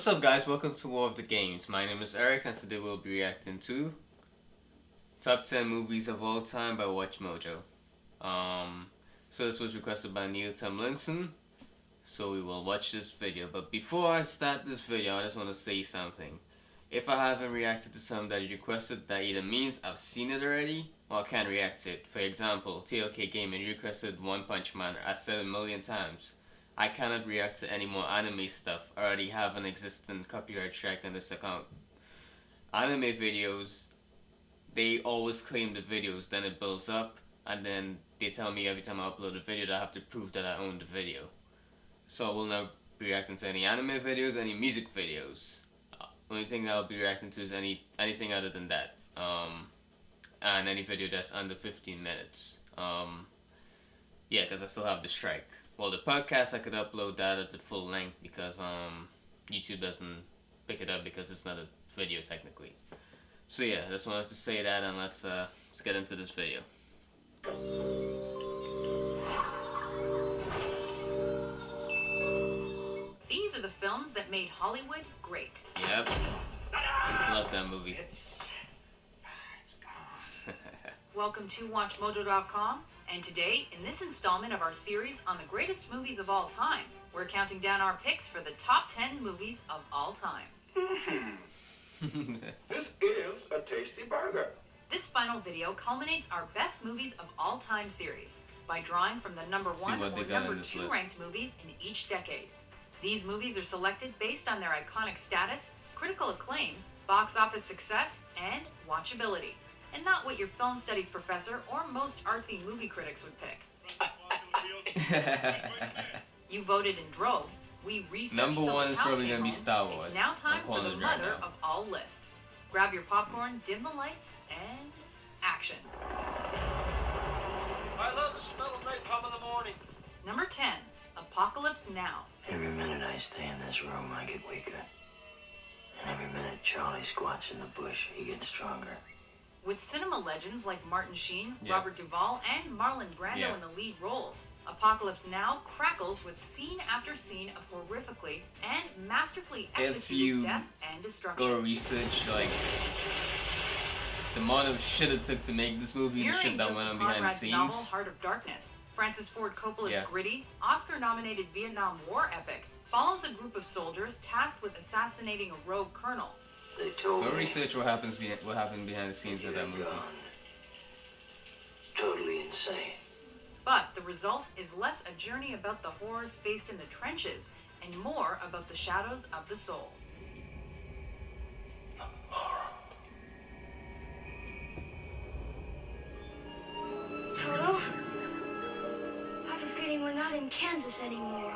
What's up, guys? Welcome to War of the Games. My name is Eric, and today we'll be reacting to Top 10 Movies of All Time by WatchMojo. So this was requested by Neil Tomlinson, so we will watch this video. But before I start this video, I just want to say something. If I haven't reacted to something that you requested, that either means I've seen it already, or I can't react to it. For example, TLK Gaming requested One Punch Man. I said it a million times. I cannot react to any more anime stuff. I already have an existing copyright strike on this account. Anime videos, they always claim the videos, then it builds up, and then they tell me every time I upload a video that I have to prove that I own the video. So I will not be reacting to any anime videos, any music videos. Only thing I'll be reacting to is anything other than that. And any video that's under 15 minutes. Yeah, because I still have the strike. Well, the podcast, I could upload that at the full length because YouTube doesn't pick it up because it's not a video technically. So yeah, just wanted to say that, and let's get into this video. These are the films that made Hollywood great. Yep. Love that movie. It's gone. Welcome to WatchMojo.com, and today, in this installment of our series on the greatest movies of all time, we're counting down our picks for the top 10 movies of all time. This is a tasty burger. This final video culminates our best movies of all time series by drawing from the number See 1 what or they got number in this 2 list. ranked movies in each decade. These movies are selected based on their iconic status, critical acclaim, box office success, and watchability, and not what your film studies professor or most artsy movie critics would pick. You voted in droves. We researched Number till one the is cows probably came gonna be home. Star Wars. It's now time I'm for calling the it right mother now. of all lists. Grab your popcorn, dim the lights, and action. I love the smell of napalm in the morning. Number 10, Apocalypse Now. Every minute I stay in this room, I get weaker. And every minute Charlie squats in the bush, he gets stronger. With cinema legends like Martin Sheen, Yeah. Robert Duvall, and Marlon Brando Yeah. in the lead roles, Apocalypse Now crackles with scene after scene of horrifically and masterfully If executed you death and Go destruction. research like the amount of shit it took to make this movie, the shit Mirroring that Joseph went on behind the Conrad's scenes. novel Heart of Darkness, Francis Ford Coppola's Yeah. gritty, Oscar-nominated Vietnam War epic follows a group of soldiers tasked with assassinating a rogue colonel. They told Go me research what happened behind the scenes of you're that movie. gone. Totally insane. But the result is less a journey about the horrors faced in the trenches and more about the shadows of the soul. Toto? I have a feeling we're not in Kansas anymore.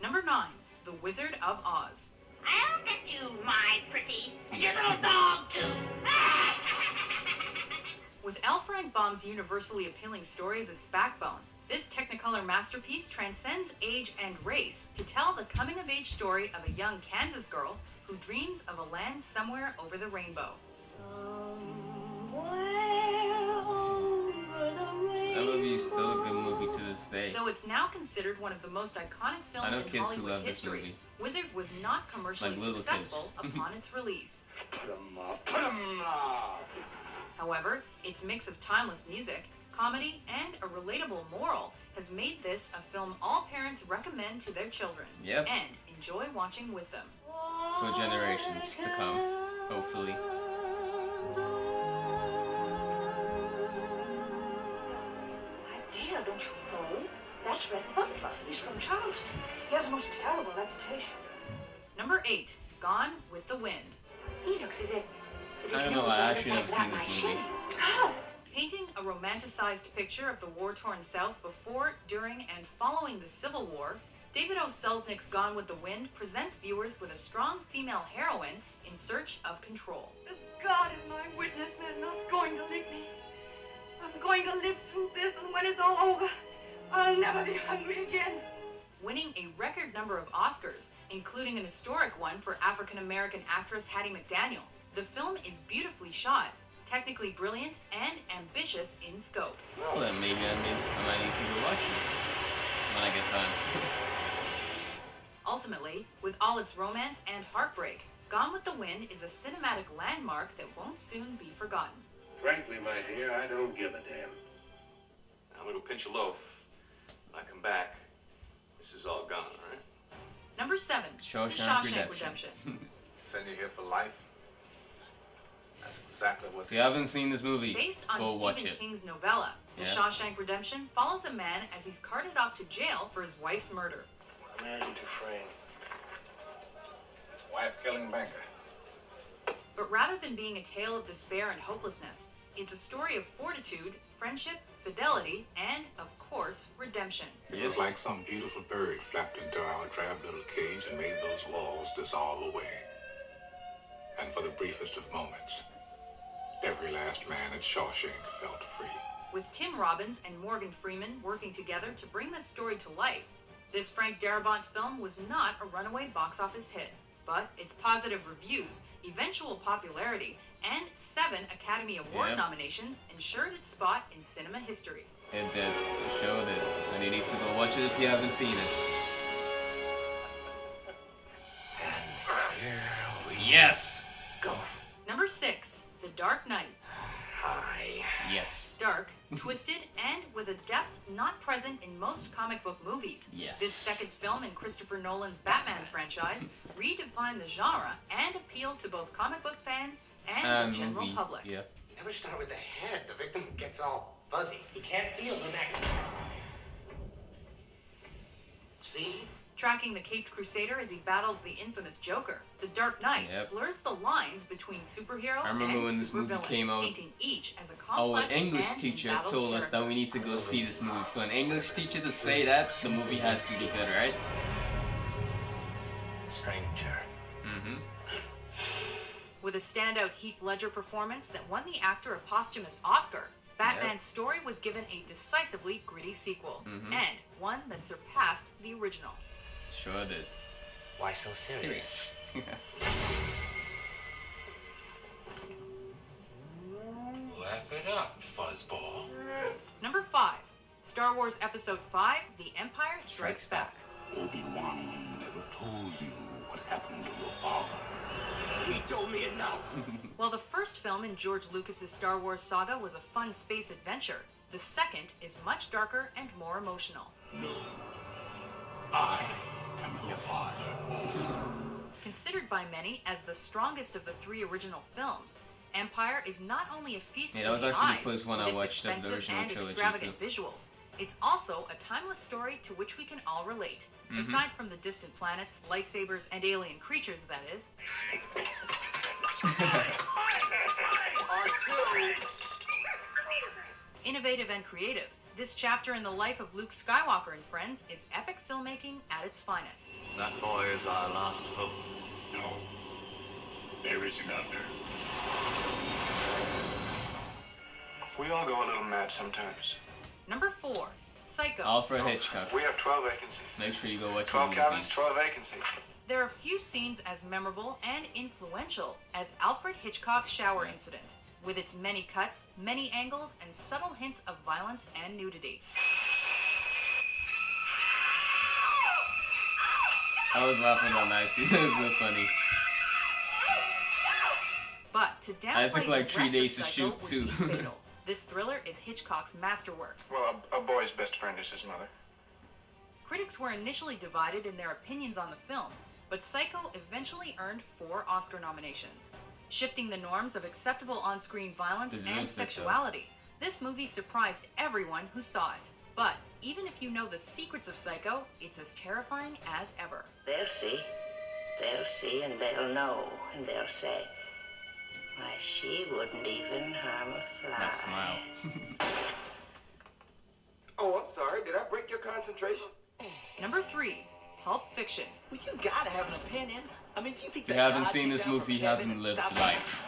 Number 9, The Wizard of Oz. I'll get you, my pretty. And your little dog, too. With L. Frank Baum's universally appealing story as its backbone, this Technicolor masterpiece transcends age and race to tell the coming-of-age story of a young Kansas girl who dreams of a land somewhere over the rainbow. That movie is still a good movie to this day. Though it's now considered one of the most iconic I films know in kids who Hollywood love this history, movie. Wizard was not commercially Like little successful kids. upon its release. Put 'em up, put 'em up. However, its mix of timeless music, comedy, and a relatable moral has made this a film all parents recommend to their children Yep. and enjoy watching with them. For generations to come, hopefully. My dear, don't you know? That's Red Butler. He's from Charleston. He has a most terrible reputation. Number 8, Gone with the Wind. He looks as if I don't he know, knows I what actually it's never like seen to this have my movie. shame. God. Painting a romanticized picture of the war-torn South before, during, and following the Civil War, David O. Selznick's Gone with the Wind presents viewers with a strong female heroine in search of control. God is my witness, they're not going to leave me. I'm going to live through this, and when it's all over, I'll never be hungry again. Winning a record number of Oscars, including an historic one for African-American actress Hattie McDaniel. The film is beautifully shot, technically brilliant, and ambitious in scope. Well, then maybe I might need to go watch this when I get time. Ultimately, with all its romance and heartbreak, Gone with the Wind is a cinematic landmark that won't soon be forgotten. Frankly, my dear, I don't give a damn. I'm gonna go pinch a loaf. When I come back, this is all gone, all right? Number 7, Shawshank The Shawshank Redemption. Redemption. Send you here for life. That's exactly what If you haven't seen this movie, Based on go watch Stephen it. King's novella, The Yeah. Shawshank Redemption follows a man as he's carted off to jail for his wife's murder. I'm Andy Dufresne. Wife-killing banker. But rather than being a tale of despair and hopelessness, it's a story of fortitude, friendship, fidelity, and, of course, redemption. It was like some beautiful bird flapped into our drab little cage and made those walls dissolve away. And for the briefest of moments, every last man at Shawshank felt free. With Tim Robbins and Morgan Freeman working together to bring this story to life, this Frank Darabont film was not a runaway box office hit, but its positive reviews, eventual popularity, and 7 Academy Award Yeah. nominations ensured its spot in cinema history. It did. It showed it. And you need to go watch it if you haven't seen it. And here we Yes! go. Number 6, The Dark Knight. Hi. Yes. Dark, twisted, and with a depth not present in most comic book movies. Yes. This second film in Christopher Nolan's Batman franchise redefined the genre and appealed to both comic book fans and the general movie. public. Yeah. Never start with the head. The victim gets all fuzzy. He can't feel the next. See? Tracking the Caped Crusader as he battles the infamous Joker, The Dark Knight Yep. blurs the lines between superhero I remember and when this movie supervillain, came out, painting each as a Our complex English and teacher embattled told us that character. we need to go see this movie. For an English teacher to say that, the movie has to be good, right? Stranger. Mm-hmm. With a standout Heath Ledger performance that won the actor a posthumous Oscar, Batman's story was given a decisively gritty sequel, Mhm. and one that surpassed the original. Sure did. Why so serious? Laugh it up, fuzzball. Number 5, Star Wars Episode 5, The Empire Strikes Back. Obi-Wan never told you what happened to your father. He told me enough. While the first film in George Lucas's Star Wars saga was a fun space adventure, the second is much darker and more emotional. No. I am your father. Considered by many as the strongest of the 3 original films, Empire is not only a feast Yeah, for that was the actually the eyes first one with I its watched of the expensive original and trilogy, extravagant visuals, it's also a timeless story to which we can all relate. Mhm. Aside from the distant planets, lightsabers, and alien creatures, that is. Innovative and creative, this chapter in the life of Luke Skywalker and friends is epic filmmaking at its finest. That boy is our last hope. No. There is another. We all go a little mad sometimes. Number 4, Psycho. Alfred Hitchcock. We have 12 vacancies. Make sure you go watch the 12 cabins, movies. 12 vacancies. There are few scenes as memorable and influential as Alfred Hitchcock's shower incident, with its many cuts, many angles, and subtle hints of violence and nudity. I was laughing on that scene. It was so funny. But to downplay I took like the 3 rest days of to Psycho shoot would too. be fatal. This thriller is Hitchcock's masterwork. Well, a boy's best friend is his mother. Critics were initially divided in their opinions on the film, but Psycho eventually earned 4 Oscar nominations. Shifting the norms of acceptable on-screen violence Deserves and it, though. sexuality, this movie surprised everyone who saw it. But even if you know the secrets of Psycho, it's as terrifying as ever. They'll see. They'll see and they'll know. And they'll say, why, she wouldn't even harm a fly. That smile. Oh, I'm sorry. Did I break your concentration? Number 3, Pulp Fiction. Well, you gotta have an opinion. I mean, do you think If you that haven't God seen came this down from movie, you heaven haven't and lived stopped life.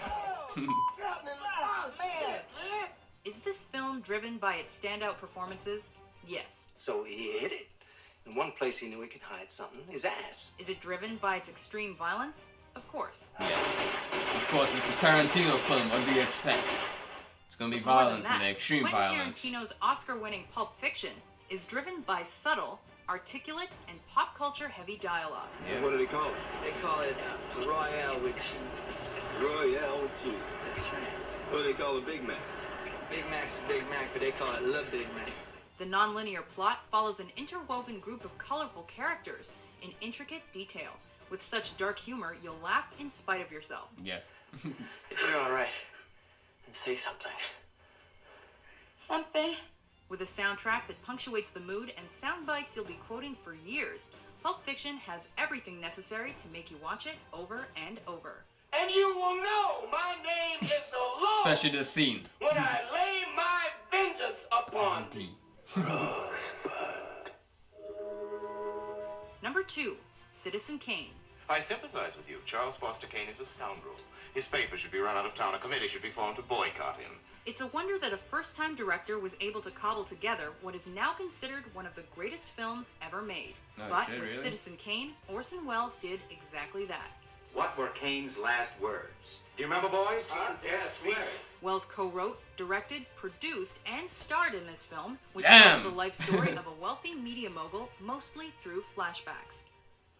Is this film driven by its standout performances? Yes. So he hid it. In one place he knew he could hide something, his ass. Is it driven by its extreme violence? Of course. Yes. Of course, it's a Tarantino film. What do you expect? It's gonna be But more than violence and that, extreme Quentin violence. Tarantino's Oscar-winning Pulp Fiction is driven by subtle, articulate, and pop culture heavy dialogue. Yeah. What do they call it? They call it Royale with cheese. Royale with cheese. That's right. What do they call a Big Mac? Big Mac's a Big Mac, but they call it Le Big Mac. The nonlinear plot follows an interwoven group of colorful characters in intricate detail. With such dark humor, you'll laugh in spite of yourself. Yeah. If you're alright, then say something. Something. With a soundtrack that punctuates the mood and sound bites you'll be quoting for years, Pulp Fiction has everything necessary to make you watch it over and over. And you will know my name is the Lord Especially the scene. when I lay my vengeance upon thee. Number 2, Citizen Kane. I sympathize with you. Charles Foster Kane is a scoundrel. His paper should be run out of town. A committee should be formed to boycott him. It's a wonder that a first-time director was able to cobble together what is now considered one of the greatest films ever made. Oh, But shit, with really? Citizen Kane, Orson Welles did exactly that. What were Kane's last words? Do you remember, boys? Yes, sweet. Wells co-wrote, directed, produced, and starred in this film, which Damn. tells the life story of a wealthy media mogul, mostly through flashbacks.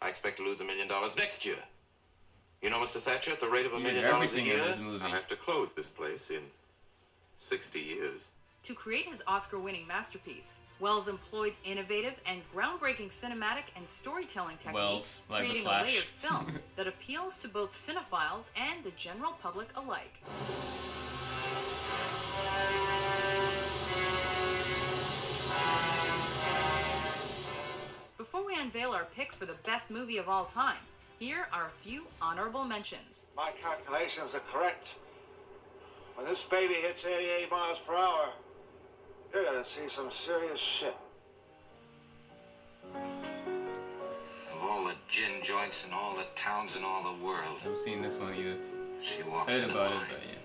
I expect to lose $1 million next year. You know, Mr. Thatcher, at the rate of $1 You million did a everything in year, this movie. I'll have to close this place in 60 years. To create his Oscar-winning masterpiece, Wells employed innovative and groundbreaking cinematic and storytelling techniques, Wells, like The creating a Flash. layered film that appeals to both cinephiles and the general public alike. Before we unveil our pick for the best movie of all time, here are a few honorable mentions. My calculations are correct. When this baby hits 88 miles per hour, you're gonna see some serious shit. Of all the gin joints in all the towns in all the world, I haven't seen this one either. she walks Heard into about it, mine. but yeah.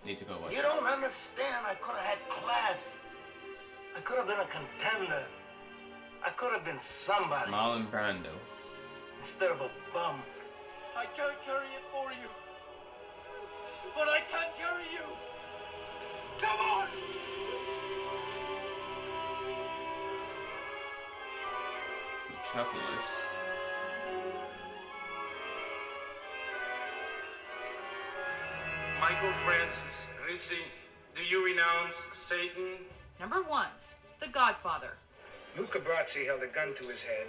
Need to go watch You it. don't understand. I could have had class. I could have been a contender. I could have been somebody Marlon Brando. instead of a bum. I can't carry it for you. But I can carry you. Come on! Metropolis. Michael Francis Rizzi, do you renounce Satan? Number 1, The Godfather. Luca Brazzi held a gun to his head,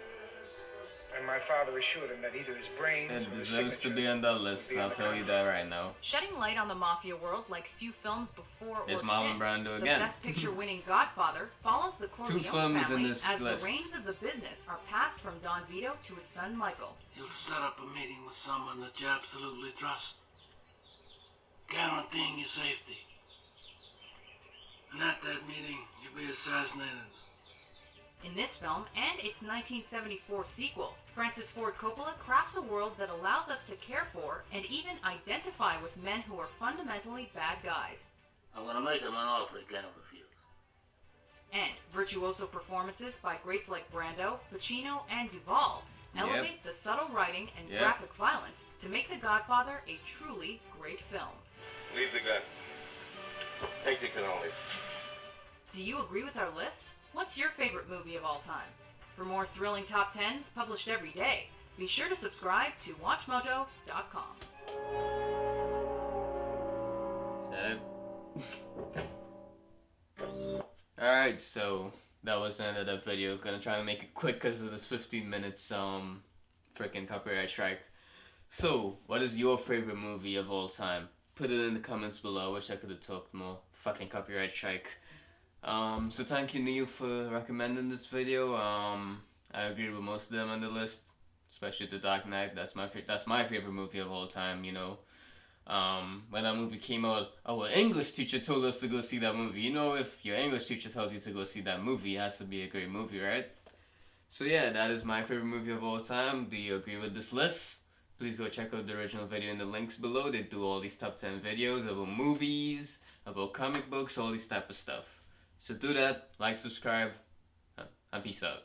and my father assured him that either his brains It or his deserves to signature be on that list, I'll tell you that right now. Shedding light on the mafia world like few films before It's or Marlon since, Brando the again. Best Picture-winning Godfather follows the Corleone films in family this as list. the reins of the business are passed from Don Vito to his son Michael. You'll set up a meeting with someone that you absolutely trust, guaranteeing your safety. And at that meeting, you'll be assassinated. In this film and its 1974 sequel, Francis Ford Coppola crafts a world that allows us to care for and even identify with men who are fundamentally bad guys. I'm gonna make him an offer he can't refuse. And virtuoso performances by greats like Brando, Pacino, and Duvall elevate the subtle writing and graphic violence to make The Godfather a truly great film. Leave the gun. Take the cannoli. Do you agree with our list? What's your favorite movie of all time? For more thrilling top 10s published every day, be sure to subscribe to WatchMojo.com. Alright, so that was the end of that video. Gonna try to make it quick because of this 15 minutes freaking copyright strike. So, what is your favorite movie of all time? Put it in the comments below. I wish I could have talked more. Fucking copyright strike. So thank you, Neil, for recommending this video. I agree with most of them on the list, especially The Dark Knight. That's my favorite movie of all time. You know, when that movie came out, our English teacher told us to go see that movie. You know, if your English teacher tells you to go see that movie, it has to be a great movie, right? So yeah, that is my favorite movie of all time. Do you agree with this list? Please go check out the original video in the links below. They do all these top 10 videos about movies, about comic books, all this type of stuff. So do that, like, subscribe, and peace out.